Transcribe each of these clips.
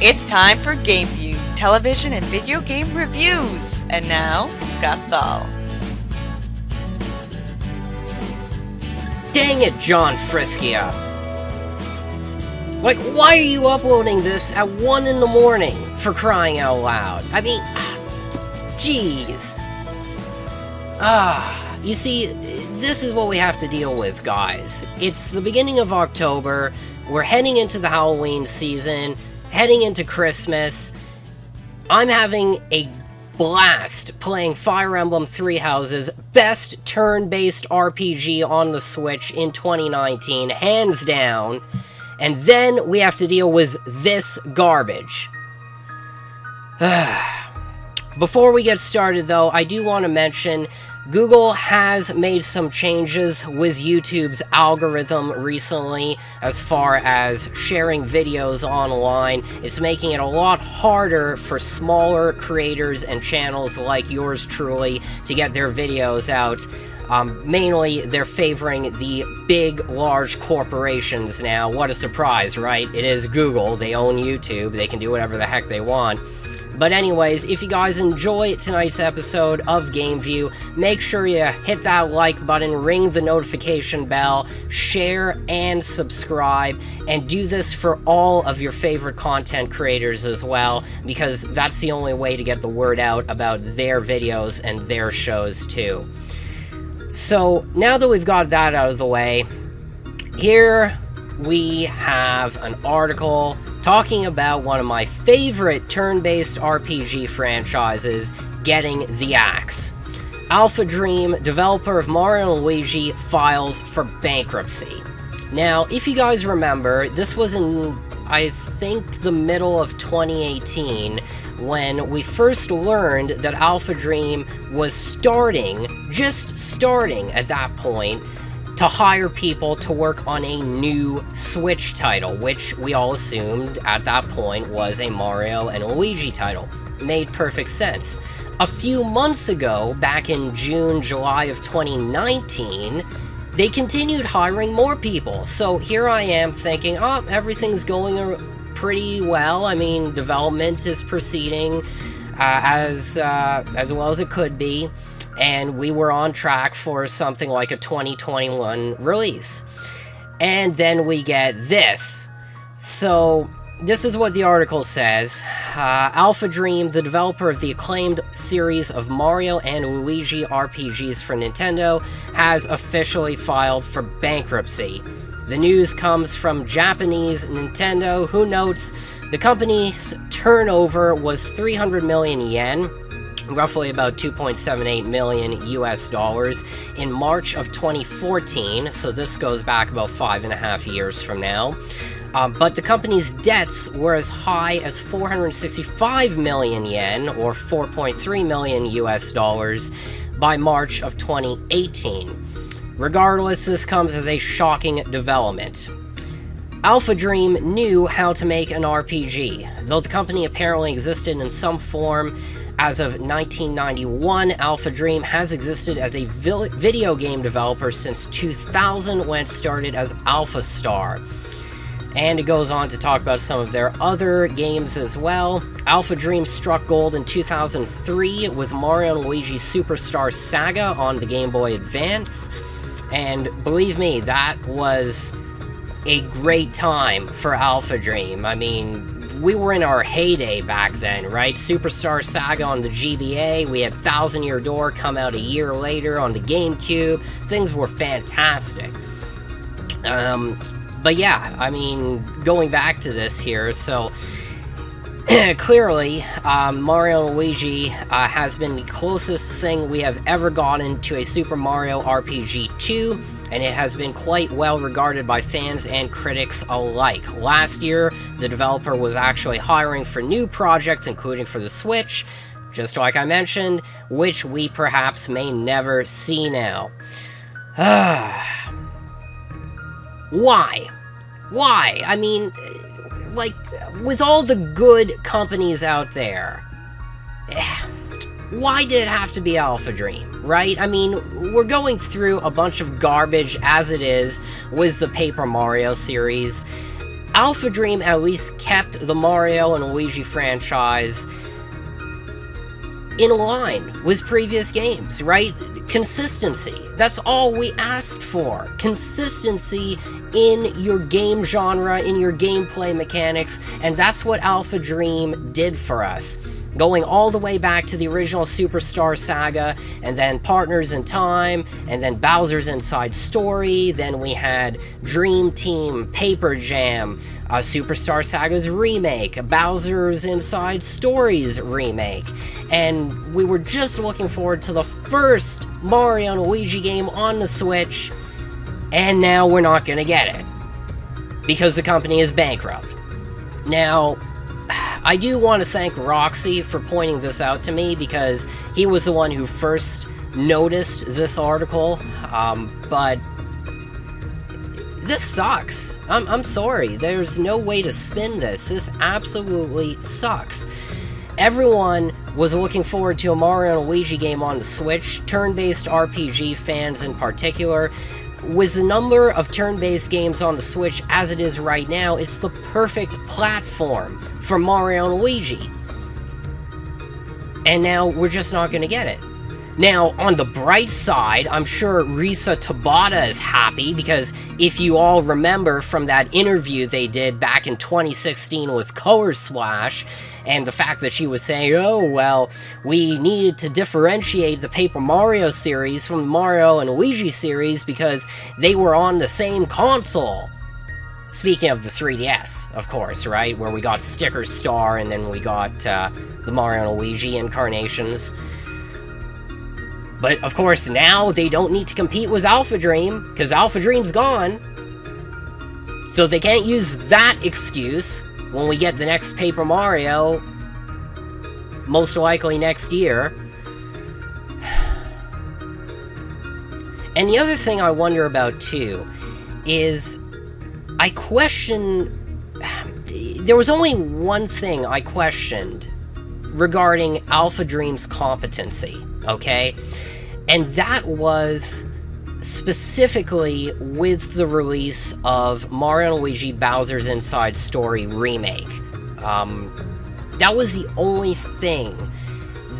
It's time for GameView, television and video game reviews. And now, Scott Thal. Dang it, John Frischia. Like, why are you uploading this at 1 in the morning, for crying out loud? I mean, jeez. You see, this is what we have to deal with, guys. It's the beginning of October, we're heading into the Halloween season, heading into Christmas. I'm having a blast playing Fire Emblem Three Houses, best turn-based RPG on the Switch in 2019, hands down. And then we have to deal with this garbage. Before we get started, though, I do want to mention Google has made some changes with YouTube's algorithm recently as far as sharing videos online. It's making it a lot harder for smaller creators and channels like yours truly to get their videos out. Mainly, they're favoring the big, large corporations now. What a surprise, right? It is Google. They own YouTube. They can do whatever the heck they want. But anyways, if you guys enjoy tonight's episode of GameView, make sure you hit that like button, ring the notification bell, share and subscribe, and do this for all of your favorite content creators as well, because that's the only way to get the word out about their videos and their shows too. So, now that we've got that out of the way, here we have an article talking about one of my favorite turn-based RPG franchises getting the axe. AlphaDream, developer of Mario Luigi, files for bankruptcy. Now, if you guys remember, this was in, I think, the middle of 2018, when we first learned that AlphaDream was just starting at that point, to hire people to work on a new Switch title, which we all assumed at that point was a Mario and Luigi title. Made perfect sense. A few months ago, back in June, July of 2019, they continued hiring more people. So here I am thinking, everything's going pretty well. I mean, development is proceeding as well as it could be. And we were on track for something like a 2021 release. And then we get this. So, this is what the article says. AlphaDream, the developer of the acclaimed series of Mario and Luigi RPGs for Nintendo, has officially filed for bankruptcy. The news comes from Japanese Nintendo, who notes the company's turnover was 300 million yen, roughly about 2.78 million US dollars, in March of 2014, so this goes back about 5.5 years from now. But the company's debts were as high as 465 million yen, or 4.3 million US dollars, by March of 2018. Regardless, this comes as a shocking development. AlphaDream knew how to make an RPG. Though the company apparently existed in some form as of 1991, AlphaDream has existed as a video game developer since 2000, when it started as AlphaStar. And it goes on to talk about some of their other games as well. AlphaDream struck gold in 2003 with Mario & Luigi Superstar Saga on the Game Boy Advance. And believe me, that was a great time for AlphaDream. I mean, we were in our heyday back then, right? Superstar Saga on the GBA, we had Thousand Year Door come out a year later on the GameCube. Things were fantastic. But yeah, I mean, going back to this here, so clearly, Mario & Luigi has been the closest thing we have ever gotten to a Super Mario RPG 2, and it has been quite well regarded by fans and critics alike. Last year, the developer was actually hiring for new projects, including for the Switch, just like I mentioned, which we perhaps may never see now. Why? Why? I mean, like, with all the good companies out there, why did it have to be AlphaDream, right? I mean, we're going through a bunch of garbage as it is with the Paper Mario series. AlphaDream at least kept the Mario and Luigi franchise in line with previous games, right? Consistency. That's all we asked for. Consistency in your game genre, in your gameplay mechanics, and that's what AlphaDream did for us. Going all the way back to the original Superstar Saga, and then Partners in Time, and then Bowser's Inside Story, then we had Dream Team, Paper Jam, Superstar Saga's remake, Bowser's Inside Stories remake, and we were just looking forward to the first Mario and Luigi game on the Switch, and now we're not gonna get it, because the company is bankrupt. Now, I do want to thank Roxy for pointing this out to me, because he was the one who first noticed this article, but this sucks. I'm sorry, there's no way to spin this. This absolutely sucks. Everyone was looking forward to a Mario and Luigi game on the Switch, turn-based RPG fans in particular. With the number of turn-based games on the Switch as it is right now, it's the perfect platform for Mario and Luigi. And now we're just not going to get it. Now, on the bright side, I'm sure Risa Tabata is happy, because if you all remember from that interview they did back in 2016 with Color Splash, and the fact that she was saying, oh, well, we needed to differentiate the Paper Mario series from the Mario and Luigi series because they were on the same console. Speaking of the 3DS, of course, right? Where we got Sticker Star, and then we got the Mario and Luigi incarnations. But, of course, now they don't need to compete with AlphaDream, because AlphaDream's gone. So they can't use that excuse when we get the next Paper Mario, most likely next year. And the other thing I wonder about, too, is I question... There was only one thing I questioned regarding AlphaDream's competency, okay? And that was specifically with the release of Mario & Luigi Bowser's Inside Story Remake. That was the only thing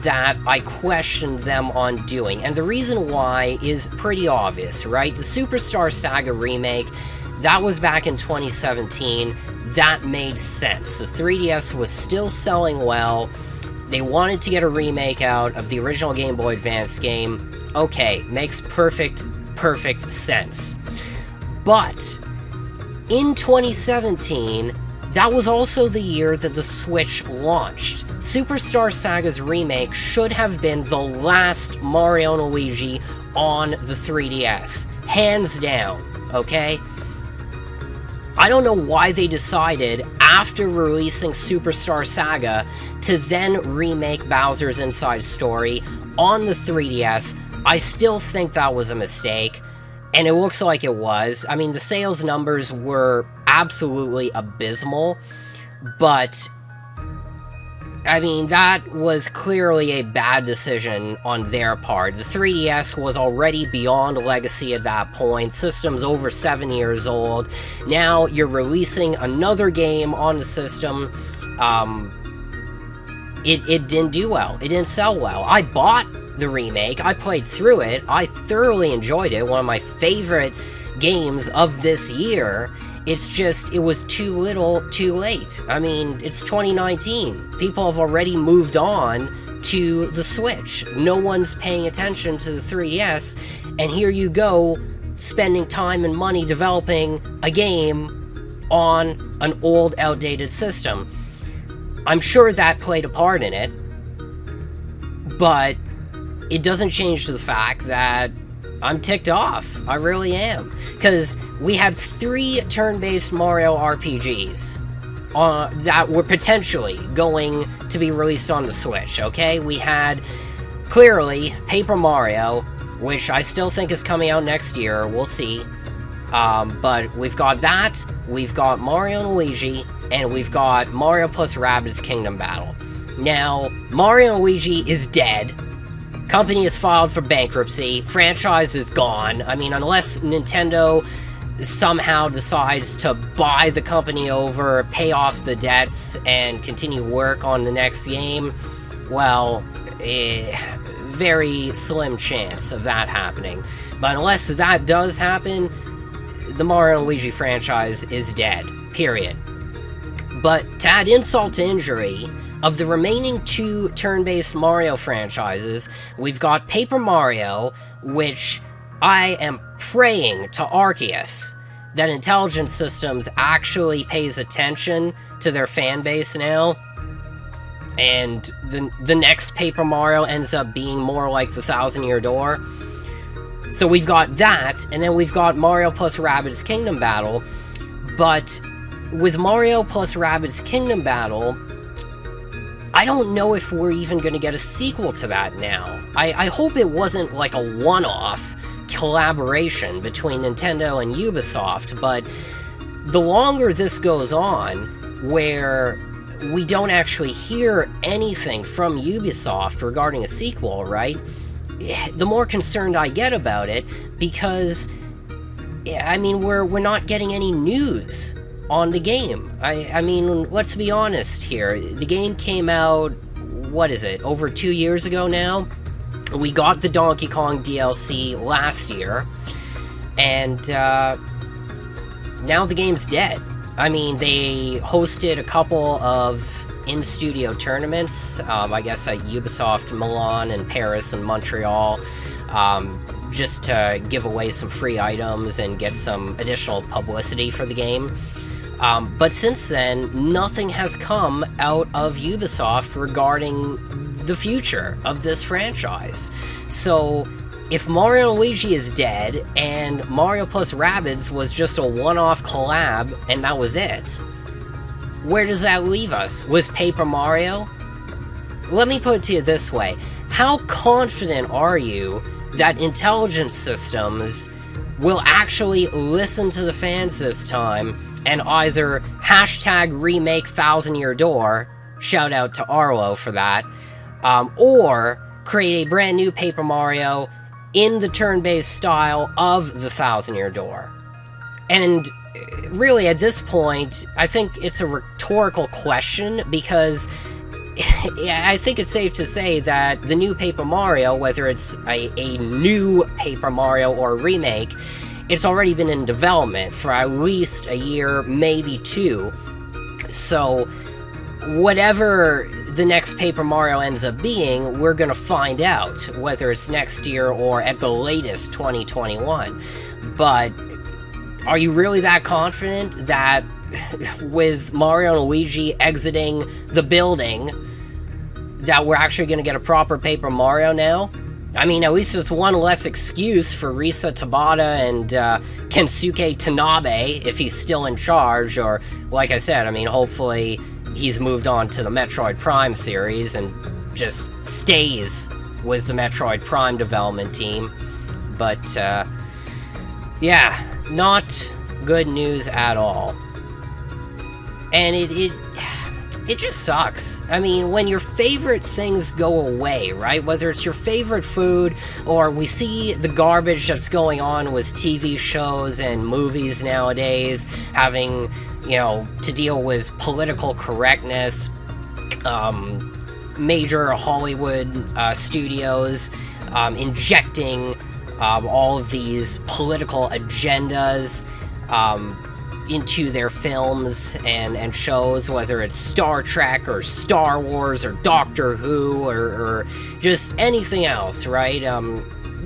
that I questioned them on doing. And the reason why is pretty obvious, right? The Superstar Saga Remake, that was back in 2017. That made sense. The 3DS was still selling well. They wanted to get a remake out of the original Game Boy Advance game. Okay, makes perfect sense. But in 2017, that was also the year that the Switch launched. Superstar Saga's remake should have been the last Mario & Luigi on the 3DS. Hands down, okay? I don't know why they decided, after releasing Superstar Saga, to then remake Bowser's Inside Story on the 3DS. I still think that was a mistake, and it looks like it was. I mean, the sales numbers were absolutely abysmal, but I mean, that was clearly a bad decision on their part. The 3DS was already beyond legacy at that point. System's over 7 years old. Now you're releasing another game on the system. It didn't do well. It didn't sell well. I bought the remake. I played through it. I thoroughly enjoyed it. One of my favorite games of this year. It's just, it was too little, too late. I mean, it's 2019. People have already moved on to the Switch. No one's paying attention to the 3DS, and here you go, spending time and money developing a game on an old, outdated system. I'm sure that played a part in it, but it doesn't change the fact that I'm ticked off. I really am. Because we had 3 turn-based Mario RPGs that were potentially going to be released on the Switch, okay? We had, clearly, Paper Mario, which I still think is coming out next year. We'll see. But we've got that, we've got Mario and Luigi, and we've got Mario plus Rabbids Kingdom Battle. Now, Mario and Luigi is dead. Company has filed for bankruptcy. Franchise is gone. I mean, unless Nintendo somehow decides to buy the company over, pay off the debts, and continue work on the next game, well, very slim chance of that happening. But unless that does happen, the Mario Luigi franchise is dead, period. But to add insult to injury, of the remaining 2 turn-based Mario franchises, we've got Paper Mario, which I am praying to Arceus that Intelligent Systems actually pays attention to their fan base now, and the next Paper Mario ends up being more like the Thousand Year Door. So we've got that, and then we've got Mario plus Rabbids Kingdom Battle, but with Mario plus Rabbids Kingdom Battle, I don't know if we're even going to get a sequel to that now. I hope it wasn't like a one-off collaboration between Nintendo and Ubisoft, but the longer this goes on, where we don't actually hear anything from Ubisoft regarding a sequel, right, the more concerned I get about it, because, I mean, we're not getting any news on the game. I mean, let's be honest here. The game came out, what is it, over 2 years ago now? We got the Donkey Kong DLC last year, and now the game's dead. I mean, they hosted a couple of in-studio tournaments, I guess at Ubisoft Milan and Paris and Montreal, just to give away some free items and get some additional publicity for the game. But since then, nothing has come out of Ubisoft regarding the future of this franchise. So, if Mario & Luigi is dead, and Mario plus Rabbids was just a one-off collab, and that was it, where does that leave us? Was Paper Mario? Let me put it to you this way. How confident are you that Intelligent Systems will actually listen to the fans this time and either #remake Thousand Year Door, shout out to Arlo for that, or create a brand new Paper Mario in the turn-based style of the Thousand Year Door? And really, at this point, I think it's a rhetorical question, because I think it's safe to say that the new Paper Mario, whether it's a new Paper Mario or a remake, it's already been in development for at least a year, maybe 2. So, whatever the next Paper Mario ends up being, we're gonna find out, whether it's next year or at the latest 2021. But are you really that confident that with Mario and Luigi exiting the building, that we're actually gonna get a proper Paper Mario now? I mean, at least it's one less excuse for Risa Tabata and Kensuke Tanabe, if he's still in charge, or, like I said, I mean, hopefully he's moved on to the Metroid Prime series and just stays with the Metroid Prime development team. But, yeah, not good news at all. And it just sucks. I mean, when your favorite things go away, right? Whether it's your favorite food, or we see the garbage that's going on with TV shows and movies nowadays, having, you know, to deal with political correctness, major Hollywood studios injecting all of these political agendas into their films and shows, whether it's Star Trek or Star Wars or Doctor Who or just anything else, right?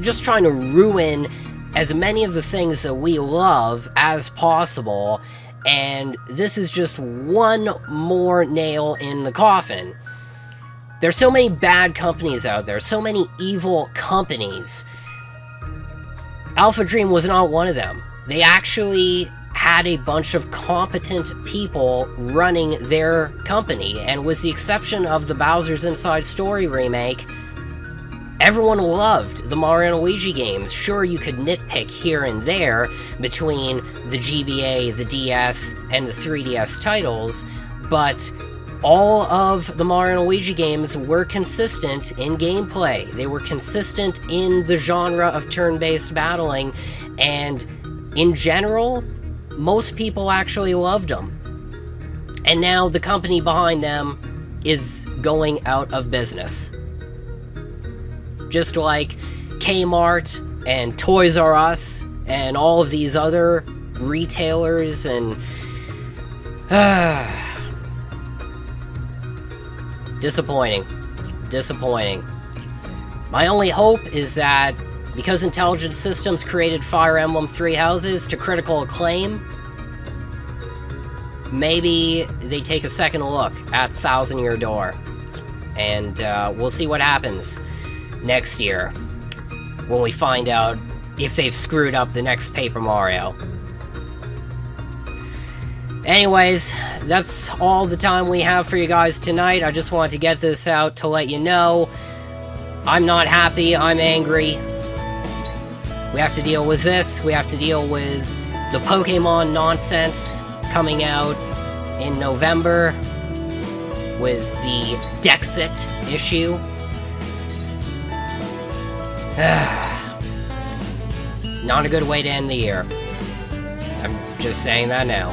Just trying to ruin as many of the things that we love as possible, and this is just one more nail in the coffin. There's so many bad companies out there, so many evil companies. AlphaDream was not one of them. They actually had a bunch of competent people running their company, and with the exception of the Bowser's Inside Story remake, everyone loved the Mario and Luigi games. Sure, you could nitpick here and there between the GBA, the DS, and the 3DS titles, but all of the Mario and Luigi games were consistent in gameplay. They were consistent in the genre of turn-based battling, and in general, most people actually loved them. And now the company behind them is going out of business. Just like Kmart and Toys R Us and all of these other retailers and... Disappointing. Disappointing. My only hope is that because Intelligent Systems created Fire Emblem Three Houses to critical acclaim, maybe they take a second look at Thousand Year Door. And we'll see what happens next year when we find out if they've screwed up the next Paper Mario. Anyways, that's all the time we have for you guys tonight. I just wanted to get this out to let you know I'm not happy, I'm angry. We have to deal with this, we have to deal with the Pokemon nonsense coming out in November with the Dexit issue. Not a good way to end the year. I'm just saying that now.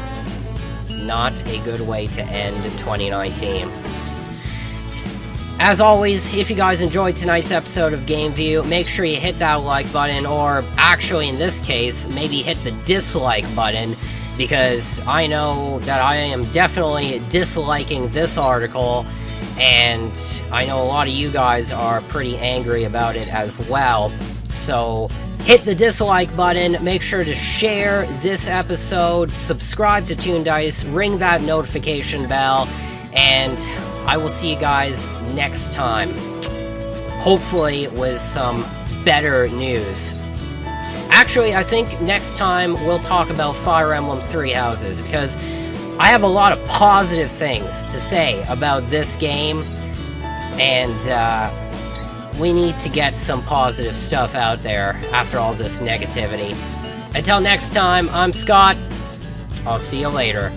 Not a good way to end 2019. As always, if you guys enjoyed tonight's episode of GameView, make sure you hit that like button, or actually in this case, maybe hit the dislike button, because I know that I am definitely disliking this article, and I know a lot of you guys are pretty angry about it as well. So hit the dislike button, make sure to share this episode, subscribe to TOONDISE, ring that notification bell, and I will see you guys next time. Hopefully with some better news. Actually, I think next time we'll talk about Fire Emblem Three Houses, because I have a lot of positive things to say about this game, and we need to get some positive stuff out there after all this negativity. Until next time, I'm Scott. I'll see you later.